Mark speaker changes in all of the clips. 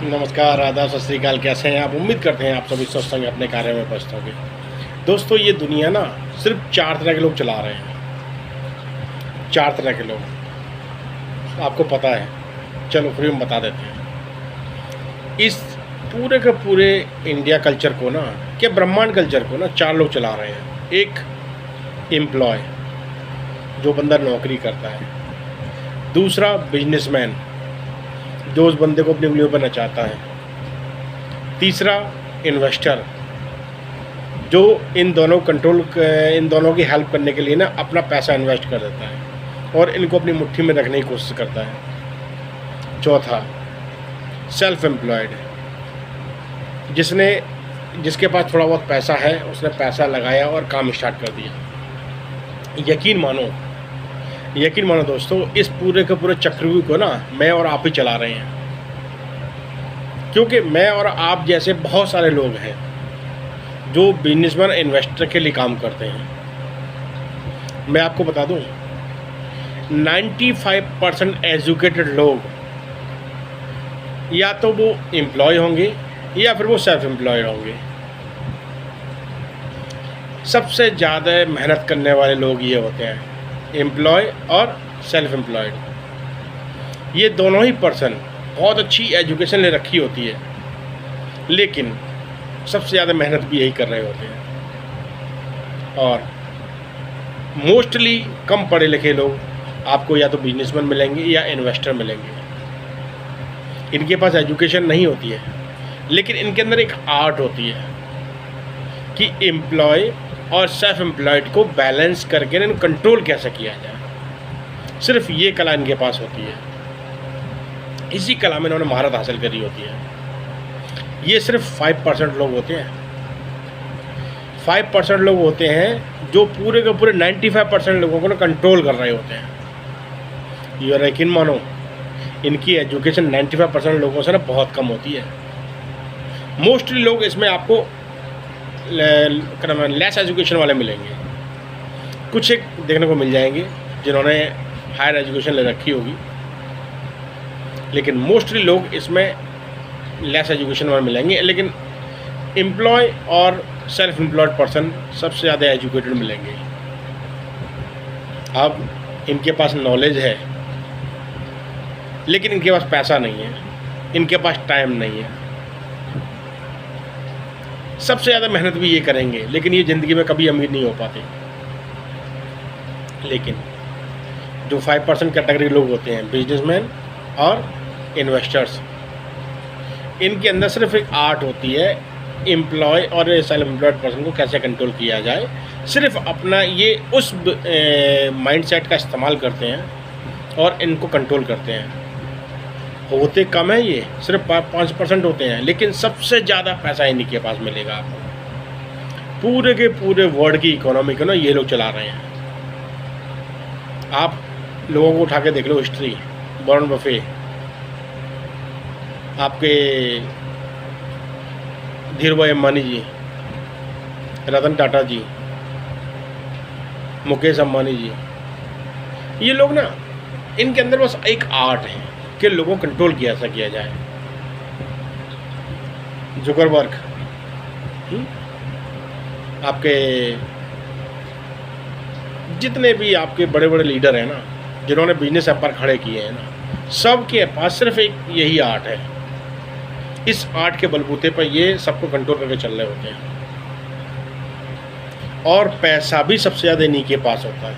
Speaker 1: नमस्कार, आदाब, सत श्री अकाल। कैसे हैं आप? उम्मीद करते हैं आप सभी स्वस्थ होंगे, अपने कार्य में व्यस्त होंगे। दोस्तों, ये दुनिया ना सिर्फ 4 तरह के लोग चला रहे हैं। 4 तरह के लोग आपको पता है? चलो फिर हम बता देते हैं। इस पूरे के पूरे इंडिया कल्चर को ना, क्या ब्रह्मांड कल्चर को ना 4 लोग चला रहे हैं। एक एम्प्लॉय, जो बंदा नौकरी करता है। दूसरा बिजनेसमैन, जो उस बंदे को अपनी उंगलियों पर नचाता है। तीसरा इन्वेस्टर, जो इन दोनों की हेल्प करने के लिए ना अपना पैसा इन्वेस्ट कर देता है और इनको अपनी मुट्ठी में रखने की कोशिश करता है। चौथा सेल्फ एम्प्लॉयड, जिसके पास थोड़ा बहुत पैसा है, उसने पैसा लगाया और काम स्टार्ट कर दिया। यकीन मानो दोस्तों, इस पूरे के पूरे चक्रव्यूह को ना मैं और आप ही चला रहे हैं, क्योंकि मैं और आप जैसे बहुत सारे लोग हैं जो बिजनेसमैन इन्वेस्टर के लिए काम करते हैं। मैं आपको बता दूं, 95% एजुकेटेड लोग या तो वो एम्प्लॉय होंगे या फिर वो सेल्फ एम्प्लॉयड होंगे। सबसे ज़्यादा मेहनत करने वाले लोग ये होते हैं, एम्प्लॉय और सेल्फ एम्प्लॉयड। ये दोनों ही पर्सन बहुत अच्छी एजुकेशन ले रखी होती है, लेकिन सबसे ज़्यादा मेहनत भी यही कर रहे होते हैं। और मोस्टली कम पढ़े लिखे लोग आपको या तो बिजनेसमैन मिलेंगे या इन्वेस्टर मिलेंगे। इनके पास एजुकेशन नहीं होती है, लेकिन इनके अंदर एक आर्ट होती है कि एम्प्लॉय और सेल्फ एम्प्लॉयड को बैलेंस करके इन्हें कंट्रोल कैसे किया जाए। सिर्फ ये कला इनके पास होती है। इसी कला में इन्होंने महारत हासिल करी होती है। ये सिर्फ 5% लोग होते हैं। 5% लोग होते हैं जो पूरे के पूरे 95% लोगों को ना कंट्रोल कर रहे होते हैं। ये यकीन मानो, इनकी एजुकेशन 95% लोगों से ना बहुत कम होती है। मोस्टली लोग इसमें आपको लेस एजुकेशन वाले मिलेंगे। कुछ एक देखने को मिल जाएंगे जिन्होंने हायर एजुकेशन ले रखी होगी, लेकिन मोस्टली लोग इसमें लेस एजुकेशन वाले मिलेंगे। लेकिन एम्प्लॉय और सेल्फ एम्प्लॉयड पर्सन सबसे ज़्यादा एजुकेटेड मिलेंगे। अब इनके पास नॉलेज है, लेकिन इनके पास पैसा नहीं है, इनके पास टाइम नहीं है। सबसे ज़्यादा मेहनत भी ये करेंगे, लेकिन ये ज़िंदगी में कभी अमीर नहीं हो पाते। लेकिन जो 5% कैटेगरी लोग होते हैं, बिजनेसमैन और इन्वेस्टर्स, इनके अंदर सिर्फ एक आर्ट होती है एम्प्लॉय और सेल्फ एम्प्लॉयड पर्सन को कैसे कंट्रोल किया जाए। सिर्फ अपना ये उस माइंडसेट का इस्तेमाल करते हैं और इनको कंट्रोल करते हैं। होते कम है, ये सिर्फ 5% होते हैं, लेकिन सबसे ज़्यादा पैसा इन्हीं के पास मिलेगा आपको। पूरे के पूरे वर्ल्ड की इकोनॉमी को ना ये लोग चला रहे हैं। आप लोगों को उठा के देख लो, हिस्ट्री, वॉरेन बफे, आपके धीरूभाई अंबानी जी, रतन टाटा जी, मुकेश अंबानी जी, ये लोग ना, इनके अंदर बस एक आर्ट है कि लोगों को कंट्रोल कैसा किया जाए। जुकरबर्ग, आपके जितने भी आपके बड़े बड़े लीडर हैं ना, जिन्होंने बिजनेस एम्पायर खड़े किए हैं ना, सबके पास सिर्फ एक यही आर्ट है। इस आर्ट के बलबूते पर ये सबको कंट्रोल करके चल रहे होते हैं। और पैसा भी सबसे ज़्यादा इन्हीं के पास होता है,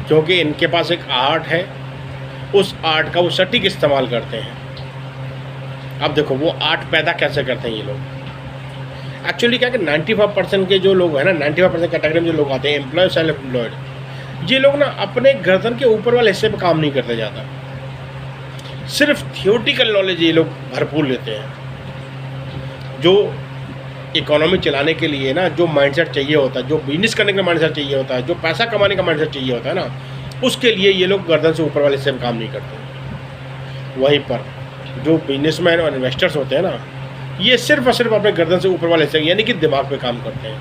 Speaker 1: क्योंकि इनके पास एक आर्ट है। उस आर्ट का वो सटीक इस्तेमाल करते हैं। अब देखो, वो आर्ट पैदा कैसे करते हैं ये लोग। एक्चुअली क्या है कि 95% के जो लोग हैं ना, 95% कैटेगरी में जो लोग आते हैं, एम्प्लॉय सेल्फ एम्प्लॉयड, ये लोग ना अपने गर्दन के ऊपर वाले हिस्से पे काम नहीं करते ज़्यादा। सिर्फ थियोटिकल नॉलेज ये लोग भरपूर लेते हैं। जो इकोनॉमी चलाने के लिए ना जो माइंडसेट चाहिए होता है, जो बिजनेस करने का माइंडसेट चाहिए होता है, जो पैसा कमाने का माइंडसेट चाहिए होता है ना, उसके लिए ये लोग गर्दन से ऊपर वाले हिस्से में काम नहीं करते। वहीं पर जो बिजनेसमैन और इन्वेस्टर्स होते हैं ना, ये सिर्फ और सिर्फ अपने गर्दन से ऊपर वाले हिस्से यानी कि दिमाग पे काम करते हैं।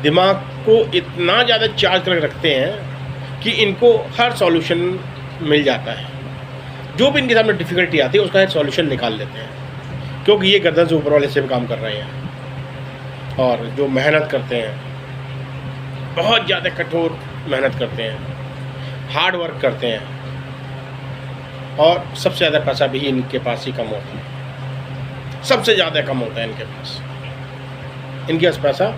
Speaker 1: दिमाग को इतना ज़्यादा चार्ज करके रखते हैं कि इनको हर सॉल्यूशन मिल जाता है। जो भी इनके सामने डिफ़िकल्टी आती है उसका एक सॉल्यूशन निकाल लेते हैं, क्योंकि ये गर्दन से ऊपर वाले हिस्से पे काम कर रहे हैं और जो मेहनत करते हैं, बहुत ज़्यादा कठोर मेहनत करते हैं, हार्ड वर्क करते हैं, और सबसे ज़्यादा पैसा भी इनके पास ही कम होता है, सबसे ज़्यादा कम होता है इनके पास। इनके पास पैसा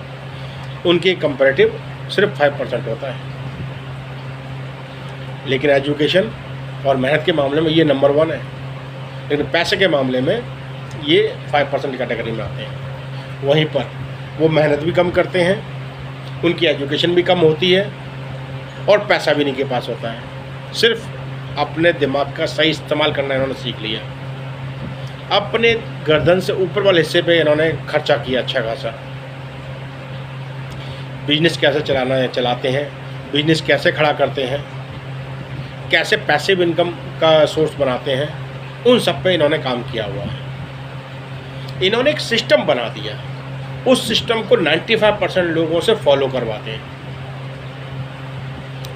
Speaker 1: उनके कंपैरेटिव सिर्फ 5% होता है, लेकिन एजुकेशन और मेहनत के मामले में ये नंबर 1 है, लेकिन पैसे के मामले में ये 5% कैटेगरी में आते हैं। वहीं पर वो मेहनत भी कम करते हैं, उनकी एजुकेशन भी कम होती है और पैसा भी इनके पास होता है। सिर्फ अपने दिमाग का सही इस्तेमाल करना इन्होंने सीख लिया, अपने गर्दन से ऊपर वाले हिस्से पे इन्होंने खर्चा किया अच्छा खासा। बिजनेस कैसे चलाना है चलाते हैं, बिजनेस कैसे खड़ा करते हैं, कैसे पैसिव इनकम का सोर्स बनाते हैं, उन सब पे इन्होंने काम किया हुआ है। इन्होंने एक सिस्टम बना दिया, उस सिस्टम को 95% लोगों से फॉलो करवाते हैं,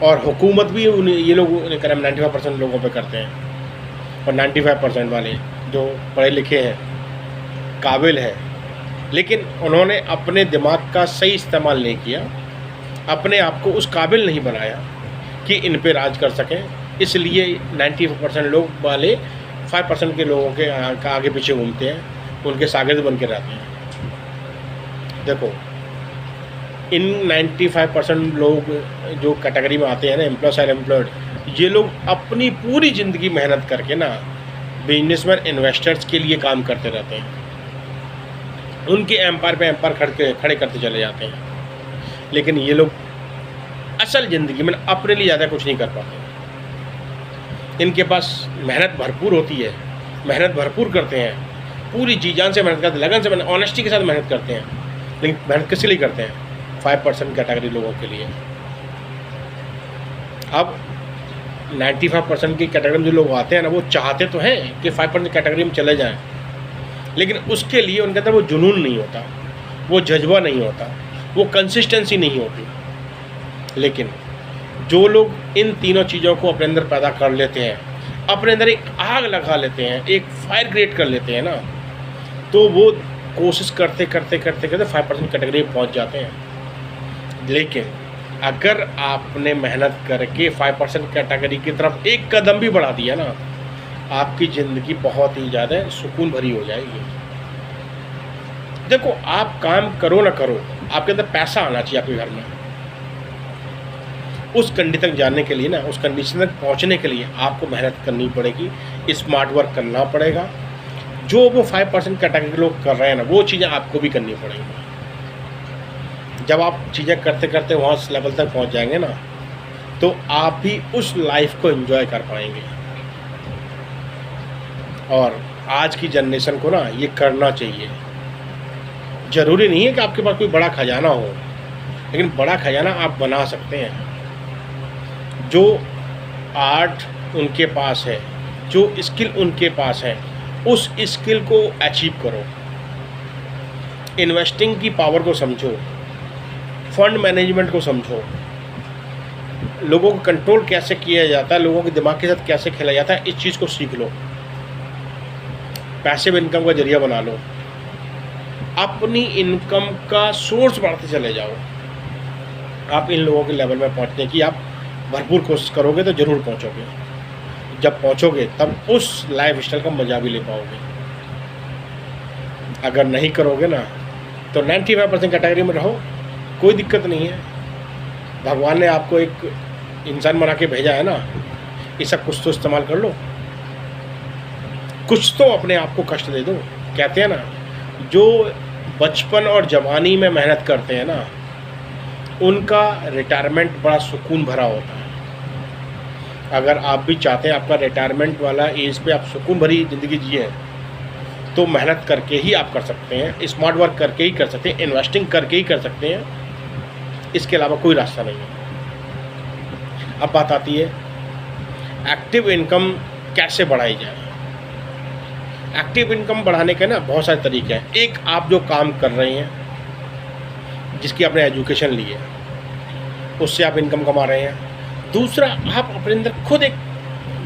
Speaker 1: और हुकूमत भी ये लोग 95% लोगों पे करते हैं। और 95% वाले जो पढ़े लिखे हैं, काबिल हैं, लेकिन उन्होंने अपने दिमाग का सही इस्तेमाल नहीं किया, अपने आप को उस काबिल नहीं बनाया कि इन पे राज कर सकें। इसलिए 95% लोग वाले 5% के लोगों के आगे पीछे घूमते हैं, उनके शागिर्द बन के रहते हैं। देखो, इन 95% लोग जो कैटेगरी में आते हैं ना, एम्प्लॉय और एम्प्लॉयड, ये लोग अपनी पूरी ज़िंदगी मेहनत करके ना बिजनेसमैन इन्वेस्टर्स के लिए काम करते रहते हैं, उनके एम्पायर पे एम्पायर खड़े करते चले जाते हैं, लेकिन ये लोग असल ज़िंदगी में अपने लिए ज़्यादा कुछ नहीं कर पाते। इनके पास मेहनत भरपूर होती है, मेहनत भरपूर करते हैं, पूरी जी जान से मेहनत करते हैं, लगन से मेहनत, ऑनेस्टी के साथ मेहनत करते हैं, लेकिन मेहनत किस लिए करते हैं? 5% कैटेगरी लोगों के लिए। अब 95% की कैटेगरी में जो लोग आते हैं ना, वो चाहते तो हैं कि 5% कैटेगरी में चले जाएं, लेकिन उसके लिए उनके अंदर वो जुनून नहीं होता, वो जज्बा नहीं होता, वो कंसिस्टेंसी नहीं होती। लेकिन जो लोग इन तीनों चीज़ों को अपने अंदर पैदा कर लेते हैं, अपने अंदर एक आग लगा लेते हैं, एक फायर क्रिएट कर लेते हैं ना, तो वो कोशिश करते करते करते करते 5% कैटेगरी में पहुंच जाते हैं। लेकिन अगर आपने मेहनत करके 5% कैटेगरी की तरफ एक कदम भी बढ़ा दिया ना, आपकी ज़िंदगी बहुत ही ज़्यादा सुकून भरी हो जाएगी। देखो, आप काम करो ना करो, आपके अंदर पैसा आना चाहिए आपके घर में। उस कंडीशन तक जाने के लिए ना, उस कंडीशन तक पहुंचने के लिए आपको मेहनत करनी पड़ेगी, स्मार्ट वर्क करना पड़ेगा। जो वो 5% कैटेगरी लोग कर रहे हैं ना, वो चीज़ें आपको भी करनी पड़ेंगी। जब आप चीज़ें करते करते वहाँ उस लेवल तक पहुँच जाएंगे ना, तो आप भी उस लाइफ को एंजॉय कर पाएंगे। और आज की जनरेशन को ना ये करना चाहिए। ज़रूरी नहीं है कि आपके पास कोई बड़ा खजाना हो, लेकिन बड़ा खजाना आप बना सकते हैं। जो आर्ट उनके पास है, जो स्किल उनके पास है, उस स्किल को अचीव करो। इन्वेस्टिंग की पावर को समझो, फंड मैनेजमेंट को समझो, लोगों को कंट्रोल कैसे किया जाता है, लोगों के दिमाग के साथ कैसे खेला जाता है, इस चीज़ को सीख लो। पैसिव इनकम का जरिया बना लो, अपनी इनकम का सोर्स बढ़ाते चले जाओ। आप इन लोगों के लेवल में पहुंचने की आप भरपूर कोशिश करोगे तो ज़रूर पहुंचोगे। जब पहुंचोगे तब उस लाइफ स्टाइल का मज़ा भी ले पाओगे। अगर नहीं करोगे ना, तो 95% कैटेगरी में रहो, कोई दिक्कत नहीं है। भगवान ने आपको एक इंसान बना के भेजा है ना, इसका कुछ तो इस्तेमाल कर लो, कुछ तो अपने आप को कष्ट दे दो। कहते हैं ना, जो बचपन और जवानी में मेहनत करते हैं ना, उनका रिटायरमेंट बड़ा सुकून भरा होता है। अगर आप भी चाहते हैं आपका रिटायरमेंट वाला एज पे आप सुकून भरी ज़िंदगी जिए, तो मेहनत करके ही आप कर सकते हैं, स्मार्ट वर्क करके ही कर सकते हैं, इन्वेस्टिंग करके ही कर सकते हैं। इसके अलावा कोई रास्ता नहीं है। अब बात आती है एक्टिव इनकम कैसे बढ़ाई जाए। एक्टिव इनकम बढ़ाने के ना बहुत सारे तरीके हैं। एक, आप जो काम कर रहे हैं, जिसकी आपने एजुकेशन ली है, उससे आप इनकम कमा रहे हैं। दूसरा, आप अपने अंदर खुद एक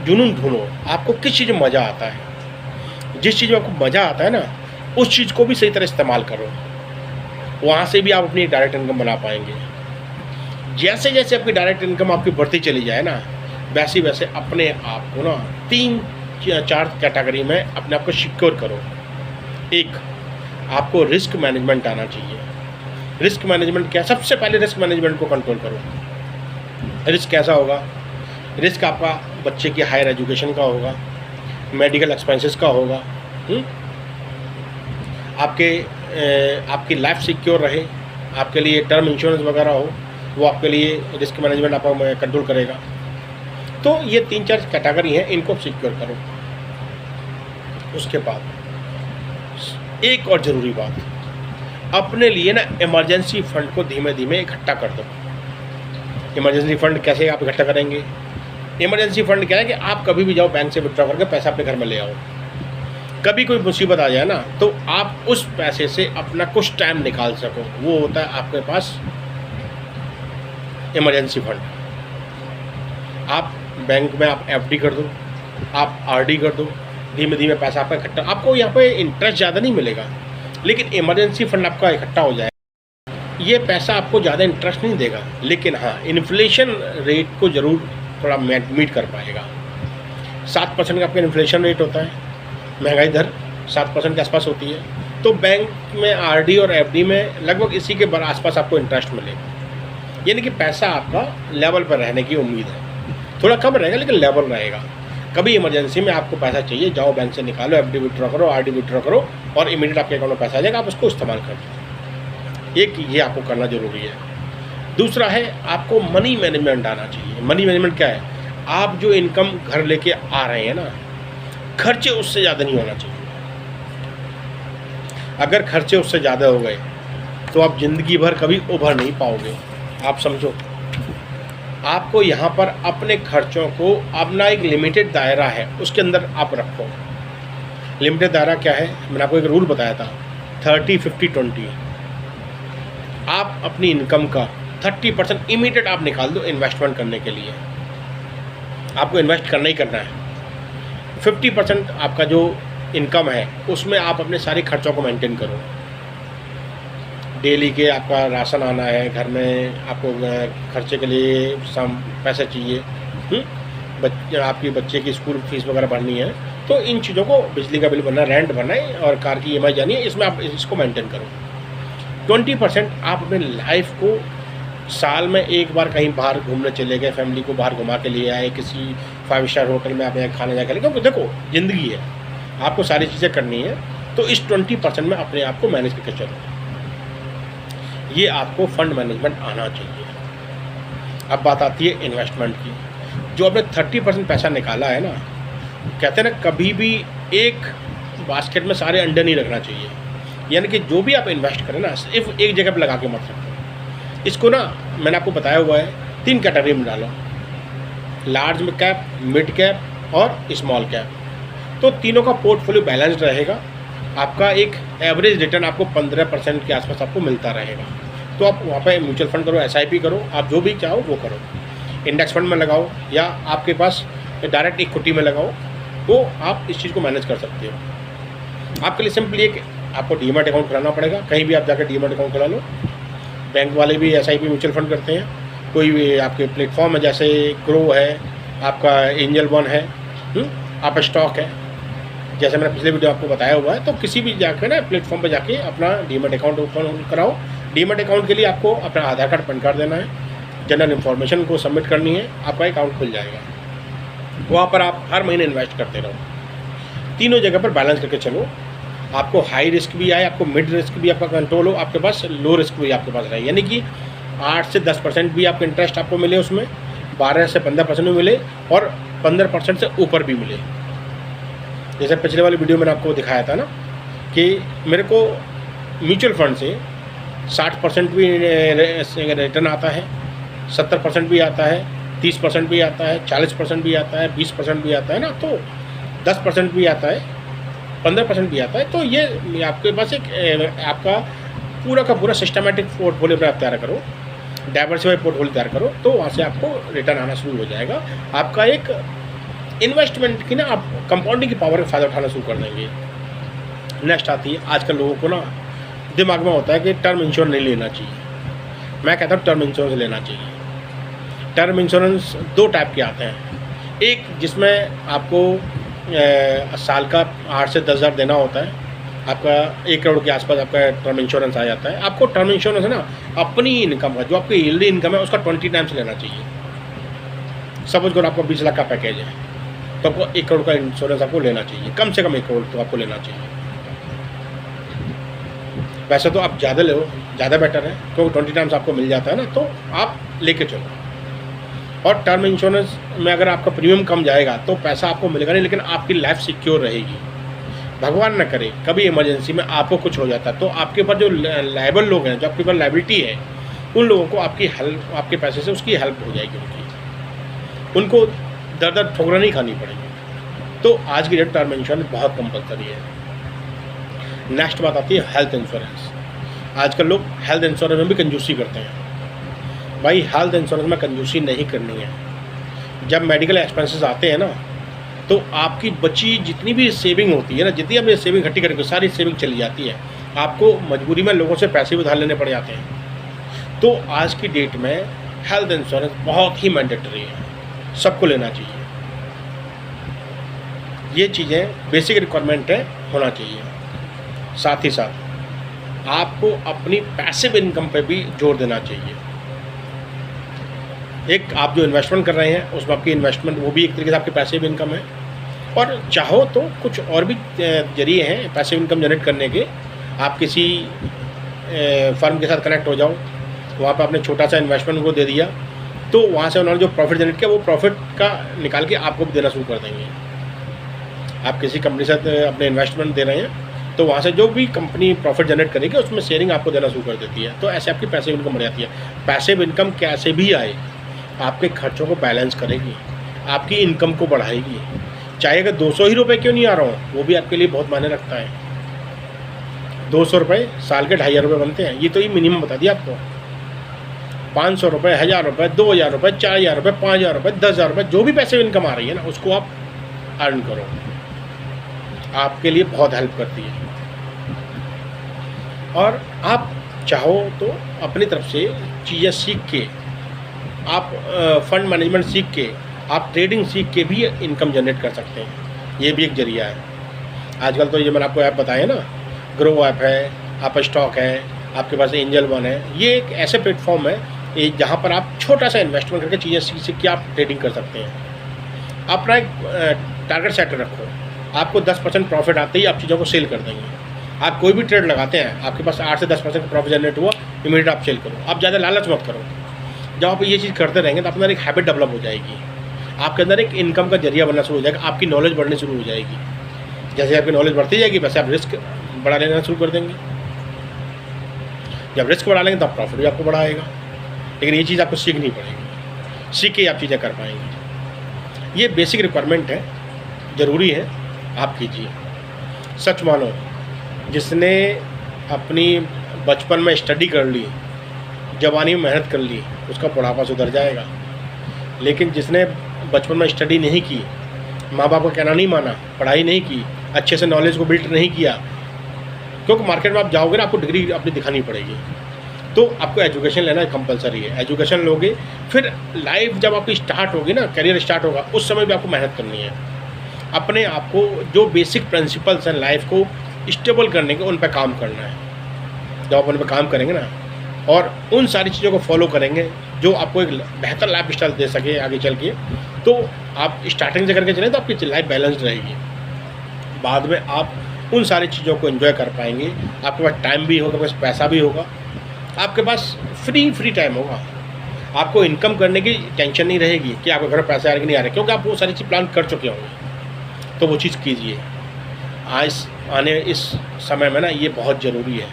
Speaker 1: जुनून ढूंढो, आपको किस चीज़ में मज़ा आता है। जिस चीज़ में आपको मज़ा आता है ना, उस चीज़ को भी सही तरह इस्तेमाल करो, वहाँ से भी आप अपनी डायरेक्ट इनकम बना पाएंगे। जैसे जैसे आपकी डायरेक्ट इनकम आपकी बढ़ती चली जाए ना, वैसे वैसे अपने आप को ना 3-4 कैटेगरी में अपने आप को सिक्योर करो। एक, आपको रिस्क मैनेजमेंट आना चाहिए। रिस्क मैनेजमेंट क्या? सबसे पहले रिस्क मैनेजमेंट को कंट्रोल करो। रिस्क कैसा होगा? रिस्क आपका बच्चे की हायर एजुकेशन का होगा, मेडिकल एक्सपेंसेस का होगा, आपकी लाइफ सिक्योर रहे, आपके लिए टर्म इंश्योरेंस वगैरह हो, वो आपके लिए रिस्क मैनेजमेंट आपका कंट्रोल करेगा। तो ये 3-4 कैटेगरी हैं, इनको सिक्योर करो। उसके बाद एक और ज़रूरी बात, अपने लिए ना इमरजेंसी फ़ंड को धीमे धीमे इकट्ठा कर दो। इमरजेंसी फ़ंड कैसे आप इकट्ठा करेंगे? इमरजेंसी फ़ंड क्या है कि आप कभी भी जाओ बैंक से विड्रॉ करके पैसा अपने घर में ले आओ। कभी कोई मुसीबत आ जाए ना, तो आप उस पैसे से अपना कुछ टाइम निकाल सको, वो होता है आपके पास इमरजेंसी फ़ंड। आप बैंक में आप एफडी कर दो, आप आरडी कर दो, धीमे धीमे पैसा आपका इकट्ठा, आपको यहाँ पे इंटरेस्ट ज़्यादा नहीं मिलेगा, लेकिन इमरजेंसी फ़ंड आपका इकट्ठा हो जाए। ये पैसा आपको ज़्यादा इंटरेस्ट नहीं देगा, लेकिन हाँ, इन्फ्लेशन रेट को ज़रूर थोड़ा मीट कर पाएगा। 7% का आपका इन्फ्लेशन रेट होता है, महंगाई दर 7% के आसपास होती है। तो बैंक में आरडी और एफडी में लगभग इसी के आसपास आपको इंटरेस्ट मिलेगा, यानी कि पैसा आपका लेवल पर रहने की उम्मीद है। थोड़ा कम रहेगा लेकिन लेवल रहेगा। कभी इमरजेंसी में आपको पैसा चाहिए, जाओ बैंक से निकालो, एफडी विड्रॉ करो, आरडी विड्रॉ करो, और इमीडिएट आपके अकाउंट में पैसा आ जाएगा, आप उसको इस्तेमाल कर दो। एक ये आपको करना जरूरी है। दूसरा है, आपको मनी मैनेजमेंट आना चाहिए। मनी मैनेजमेंट क्या है? आप जो इनकम घर लेके आ रहे हैं ना, खर्चे उससे ज़्यादा नहीं होना चाहिए। अगर खर्चे उससे ज़्यादा हो गए तो आप ज़िंदगी भर कभी उभर नहीं पाओगे। आप समझो, आपको यहाँ पर अपने खर्चों को, अपना एक लिमिटेड दायरा है, उसके अंदर आप रखो। लिमिटेड दायरा क्या है? मैंने आपको एक रूल बताया था, 30-50-20। आप अपनी इनकम का 30% इमीडिएट आप निकाल दो इन्वेस्टमेंट करने के लिए। आपको इन्वेस्ट करना ही करना है। 50% आपका जो इनकम है उसमें आप अपने सारे खर्चों को मेंटेन करो। डेली के आपका राशन आना है, घर में आपको खर्चे के लिए पैसे चाहिए, आपकी बच्चे की स्कूल फीस वगैरह भरनी है, तो इन चीज़ों को, बिजली का बिल भरना, रेंट भरना है और कार की EMI जानी है, इसमें आप इसको मेंटेन करो। 20% आप अपने लाइफ को, साल में एक बार कहीं बाहर घूमने चले गए, फैमिली को बाहर घुमा के लिए आए, किसी 5 स्टार होटल में आप यहाँ खाने जाकर, क्योंकि देखो ज़िंदगी है, आपको सारी चीज़ें करनी है, तो इस 20% में अपने आप को मैनेज करके चलो। ये आपको फंड मैनेजमेंट आना चाहिए। अब बात आती है इन्वेस्टमेंट की। जो आपने 30% पैसा निकाला है ना, कहते हैं ना, कभी भी एक बास्केट में सारे अंडे नहीं रखना चाहिए। यानी कि जो भी आप इन्वेस्ट करें ना, सिर्फ एक जगह पर लगा के मत रखो। इसको ना मैंने आपको बताया हुआ है, 3 कैटेगरी में डालो, लार्ज कैप, मिड कैप और स्मॉल कैप। तो तीनों का पोर्टफोलियो बैलेंस्ड रहेगा। आपका एक एवरेज रिटर्न आपको 15% के आसपास आपको मिलता रहेगा। तो आप वहाँ पे म्यूचुअल फंड करो, SIP करो, आप जो भी चाहो वो करो, इंडेक्स फंड में लगाओ, या आपके पास डायरेक्ट इक्विटी में लगाओ, तो आप इस चीज़ को मैनेज कर सकते हो। आपके लिए सिंपली एक आपको डीमैट अकाउंट खुलाना पड़ेगा। कहीं भी आप जाकर डीमैट अकाउंट खुला लो। बैंक वाले भी SIP म्यूचुअल फंड करते हैं। कोई भी आपके प्लेटफॉर्म है, जैसे ग्रो है, आपका एंजल वन है, आप स्टॉक है, जैसे मैंने पिछले वीडियो आपको बताया हुआ है। तो किसी भी जाकर ना प्लेटफॉर्म पर जाके अपना डीमैट अकाउंट ओपन कराओ। डीमैट अकाउंट के लिए आपको अपना आधार कार्ड, पैन कार्ड देना है, जनरल इन्फॉर्मेशन को सबमिट करनी है, आपका अकाउंट खुल जाएगा। वहाँ पर आप हर महीने इन्वेस्ट करते रहो। तीनों जगह पर बैलेंस करके चलो। आपको हाई रिस्क भी आए, आपको मिड रिस्क भी आपका कंट्रोल हो, आपके पास लो रिस्क भी आपके पास रहे। यानी कि 8 से 10% भी आपका इंटरेस्ट आपको मिले, उसमें 12 से 15% भी मिले, और 15% से ऊपर भी मिले। जैसे पिछले वाले वीडियो मैंने आपको दिखाया था ना, कि मेरे को म्यूचुअल फंड से 60% भी रिटर्न आता है, 70% भी आता है, 30% भी आता है, 40% भी आता है, 20% भी आता है ना, तो 10% भी आता है, 15% भी आता है। तो ये आपके पास एक आपका पूरा का पूरा सिस्टमेटिक पोर्टफोलियो आप तैयार करो, डाइवर्सिफाइड पोर्टफोलियो तैयार करो, तो वहाँ से आपको रिटर्न आना शुरू हो जाएगा। आपका एक इन्वेस्टमेंट की ना आप कंपाउंडिंग की पावर का फ़ायदा उठाना शुरू कर देंगे। नेक्स्ट आती है, आजकल लोगों को ना दिमाग में होता है कि टर्म इंश्योरेंस नहीं लेना चाहिए। मैं कहता हूँ टर्म इंश्योरेंस लेना चाहिए। टर्म इंश्योरेंस 2 टाइप के आते हैं। एक जिसमें आपको साल का 8 से 10 हज़ार देना होता है, आपका 1 करोड़ के आसपास आपका टर्म इंश्योरेंस आ जाता है। आपको टर्म इंश्योरेंस है ना अपनी इनकम का, जो आपकी यील्ड इनकम है उसका 20 टाइम्स लेना चाहिए। सपोज करो आपको 20 लाख का पैकेज है, तो आपको 1 करोड़ का इंश्योरेंस आपको लेना चाहिए, कम से कम 1 करोड़ तो आपको लेना चाहिए। वैसे तो आप ज़्यादा लो, ज़्यादा बेटर है, क्योंकि 20 टाइम्स आपको मिल जाता है ना, तो आप लेके चलो। और टर्म इंश्योरेंस में अगर आपका प्रीमियम कम जाएगा तो पैसा आपको मिलेगा नहीं, लेकिन आपकी लाइफ सिक्योर रहेगी। भगवान न करे कभी इमरजेंसी में आपको कुछ हो जाता है तो आपके ऊपर जो लायबल लोग हैं, जो आपके ऊपर लायबिलिटी है, उन लोगों को आपकी हेल्प, आपके पैसे से उसकी हेल्प हो जाएगी, उनको दर दर ठोकरा नहीं खानी पड़ेगी। तो आज की डेट टर्म इंश्योरेंस बहुत कंपलसरी है। नेक्स्ट बात आती है हेल्थ इंश्योरेंस। आजकल लोग हेल्थ इंश्योरेंस में भी कंजूसी करते हैं। भाई हेल्थ इंश्योरेंस में कंजूसी नहीं करनी है। जब मेडिकल एक्सपेंसेस आते हैं ना, तो आपकी बची जितनी भी सेविंग होती है ना, जितनी आपने सेविंग इकट्ठी करके सारी सेविंग चली जाती है, आपको मजबूरी में लोगों से पैसे भी उधार लेने पड़ जाते हैं। तो आज की डेट में हेल्थ इंश्योरेंस बहुत ही मैंडेटरी है, सबको लेना चाहिए। ये चीज़ें बेसिक रिक्वायरमेंट है, होना चाहिए। साथ ही साथ आपको अपनी पैसिव इनकम पे भी जोर देना चाहिए। एक आप जो इन्वेस्टमेंट कर रहे हैं उसमें आपकी इन्वेस्टमेंट वो भी एक तरीके से आपकी पैसिव इनकम है, और चाहो तो कुछ और भी जरिए हैं पैसिव इनकम जनरेट करने के। आप किसी फर्म के साथ कनेक्ट हो जाओ, वहाँ पर आपने छोटा सा इन्वेस्टमेंट को दे दिया, तो वहाँ से उन्होंने जो प्रॉफिट जनरेट किया वो प्रॉफिट का निकाल के आपको भी देना शुरू कर देंगे। आप किसी कंपनी से अपने इन्वेस्टमेंट दे रहे हैं, तो वहाँ से जो भी कंपनी प्रॉफिट जनरेट करेगी उसमें शेयरिंग आपको देना शुरू कर देती है। तो ऐसे आपकी पैसिव इनकम बढ़ जाती है। पैसिव इनकम कैसे भी आए, आपके खर्चों को बैलेंस करेगी, आपकी इनकम को बढ़ाएगी। चाहे अगर 200 ही रुपये क्यों नहीं आ रहा हो, वो भी आपके लिए बहुत मायने रखता है। 200 रुपये साल के 2,500 रुपये बनते हैं, ये तो ये मिनिमम बता दिया आपको। 500 रुपये, 1,000 रुपये, 2,000 रुपये, 4,000 रुपये, 5,000 रुपये, 10,000 रुपये, जो भी पैसिव इनकम आ रही है ना, उसको आप अर्न करो, आपके लिए बहुत हेल्प करती है। और आप चाहो तो अपनी तरफ से चीज़ें सीख के, आप फंड मैनेजमेंट सीख के, आप ट्रेडिंग सीख के भी इनकम जनरेट कर सकते हैं। ये भी एक जरिया है। आजकल तो ये मैंने आपको ऐप बताया ना, ग्रो ऐप है, आप स्टॉक है, आपके पास एंजल वन है। ये एक ऐसे प्लेटफॉर्म है जहाँ पर आप छोटा सा इन्वेस्टमेंट करके चीज़ें सीख सीख के आप ट्रेडिंग कर सकते हैं। अपना एक टारगेट सेट रखो, आपको 10% प्रॉफिट आते ही आप चीज़ों को सेल कर देंगे। आप कोई भी ट्रेड लगाते हैं, आपके पास 8 से 10% प्रॉफिट जनरेट हुआ, इमीडिएट आप सेल करो। आप ज़्यादा लालच मत करो। जब आप ये चीज़ करते रहेंगे तो अपने अंदर एक हैबिट डेवलप हो जाएगी, आपके अंदर एक इनकम का जरिया बनना शुरू हो जाएगा, आपकी नॉलेज बढ़नी शुरू हो जाएगी। जैसे आपकी नॉलेज बढ़ती जाएगी वैसे आप रिस्क बढ़ा लेना शुरू कर देंगे। जब रिस्क बढ़ा लेंगे तो प्रॉफिट भी आपको बढ़ाएगा। लेकिन ये चीज़ आपको सीखनी पड़ेगी, सीख के आप चीज़ें कर पाएंगे। ये बेसिक रिक्वायरमेंट है, ज़रूरी है, आप कीजिए। सच मानो, जिसने अपनी बचपन में स्टडी कर ली, जवानी में मेहनत कर ली, उसका बुढ़ापा सुधर जाएगा। लेकिन जिसने बचपन में स्टडी नहीं की, माँ बाप का कहना नहीं माना, पढ़ाई नहीं की, अच्छे से नॉलेज को बिल्ड नहीं किया, क्योंकि मार्केट में आप जाओगे ना, आपको डिग्री अपनी दिखानी पड़ेगी, तो आपको एजुकेशन लेना कंपलसरी है। एजुकेशन लोगे, फिर लाइफ जब आपकी स्टार्ट होगी ना, करियर स्टार्ट होगा, उस समय भी आपको मेहनत करनी है। अपने आप को जो बेसिक प्रिंसिपल्स हैं लाइफ को स्टेबल करने के, उन पर काम करना है। जब आप उन पर काम करेंगे ना और उन सारी चीज़ों को फॉलो करेंगे जो आपको एक बेहतर लाइफ स्टाइल दे सके आगे चल के, तो आप स्टार्टिंग से करके चलें तो आपकी लाइफ बैलेंस्ड रहेगी। बाद में आप उन सारी चीज़ों को एंजॉय कर पाएंगे। आपके पास टाइम भी होगा, आपके पास पैसा भी होगा, आपके पास फ्री टाइम होगा। आपको इनकम करने की टेंशन नहीं रहेगी कि आपके घर में पैसे आ रहे कि नहीं आ रहे, क्योंकि आप वो सारी चीज़ प्लान कर चुके होंगे। तो वो चीज़ कीजिए। आज आने इस समय में ना ये बहुत ज़रूरी है।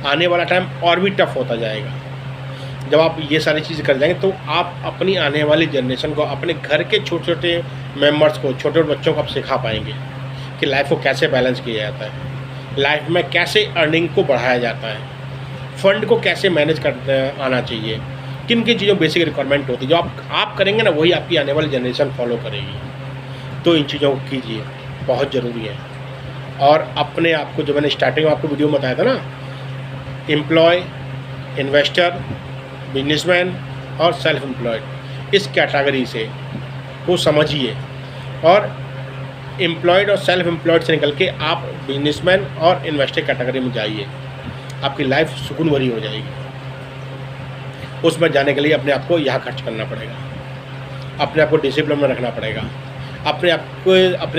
Speaker 1: आने वाला टाइम और भी टफ होता जाएगा। जब आप ये सारी चीज़ें कर जाएंगे तो आप अपनी आने वाली जनरेशन को, अपने घर के छोटे छोटे मेंबर्स को, छोटे छोटे बच्चों को आप सिखा पाएंगे कि लाइफ को कैसे बैलेंस किया जाता है, लाइफ में कैसे अर्निंग को बढ़ाया जाता है, फंड को कैसे मैनेज करते आना चाहिए, किन किन चीज़ों बेसिक रिक्वायरमेंट होती है। जो आप करेंगे ना, वही आपकी आने वाली जनरेशन फॉलो करेगी। तो इन चीज़ों को कीजिए, बहुत ज़रूरी है। और अपने आप को, जो मैंने स्टार्टिंग में आपको वीडियो में बताया था ना, एम्प्लॉय, इन्वेस्टर, बिजनेसमैन और सेल्फ एम्प्लॉयड, इस कैटेगरी से को समझिए और एम्प्लॉयड और सेल्फ एम्प्लॉयड से निकल के आप बिजनेसमैन और इन्वेस्टर कैटेगरी में जाइए। आपकी लाइफ सुकून भरी हो जाएगी। उसमें जाने के लिए अपने आप को यहाँ खर्च करना पड़ेगा, अपने आप को डिसिप्लिन में रखना पड़ेगा, अपने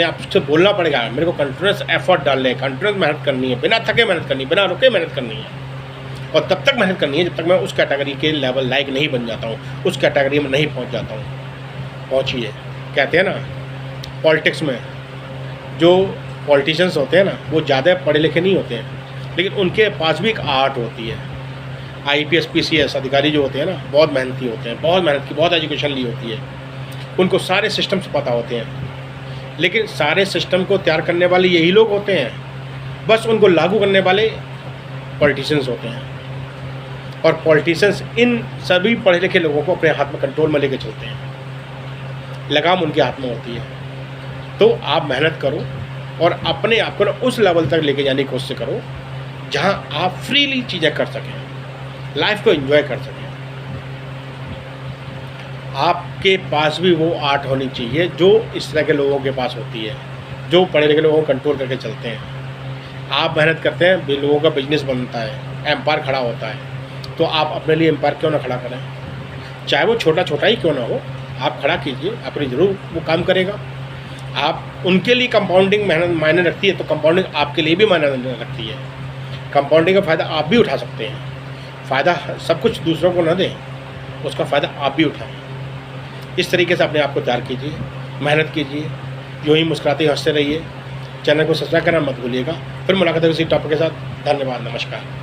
Speaker 1: आप से बोलना पड़ेगा मेरे को कंटिन्यूस एफर्ट डालने हैं, कंटिन्यूस मेहनत करनी है, बिना थके मेहनत करनी है, बिना रुके मेहनत करनी है। और तब तक मेहनत करनी है जब तक मैं उस कैटेगरी के लेवल लायक नहीं बन जाता हूँ, उस कैटेगरी में नहीं पहुँच जाता हूँ। पहुँचिए। कहते हैं ना, पॉलिटिक्स में जो पॉलिटिशियंस होते हैं ना, वो ज़्यादा पढ़े लिखे नहीं होते हैं, लेकिन उनके पास भी एक आर्ट होती है। IPS PCS अधिकारी जो होते हैं ना, बहुत मेहनती होते हैं, बहुत मेहनत की, बहुत एजुकेशन ली होती है, उनको सारे सिस्टम्स पता होते हैं। लेकिन सारे सिस्टम को तैयार करने वाले यही लोग होते हैं, बस उनको लागू करने वाले पॉलिटिशियंस होते हैं। और पॉलिटिशियंस इन सभी पढ़े लिखे लोगों को अपने हाथ में कंट्रोल में लेके चलते हैं, लगाम उनके हाथ में होती है। तो आप मेहनत करो और अपने आप को उस लेवल तक लेके जाने की कोशिश करो जहां आप फ्रीली चीज़ें कर सकें, लाइफ को एंजॉय कर सकें। आपके पास भी वो आर्ट होनी चाहिए जो इस तरह के लोगों के पास होती है, जो पढ़े लिखे लोगों को कंट्रोल करके चलते हैं। आप मेहनत करते हैं, लोगों का बिजनेस बनता है, एम्पायर खड़ा होता है, तो आप अपने लिए एम्पायर क्यों ना खड़ा करें? चाहे वो छोटा छोटा ही क्यों ना हो, आप खड़ा कीजिए, अपनी ज़रूर वो काम करेगा। आप उनके लिए कंपाउंडिंग मेहनत मायने रखती है, तो कंपाउंडिंग आपके लिए भी मायने रखती है। कंपाउंडिंग का फ़ायदा आप भी उठा सकते हैं। फ़ायदा सब कुछ दूसरों को न दें, उसका फ़ायदा आप भी उठाएं। इस तरीके से अपने आप को तैयार कीजिए, मेहनत कीजिए, यूँ ही मुस्कुराते हंसते रहिए। चैनल को सब्सक्राइब करना मत भूलिएगा। फिर मुलाकात है किसी टॉपिक के साथ। धन्यवाद, नमस्कार।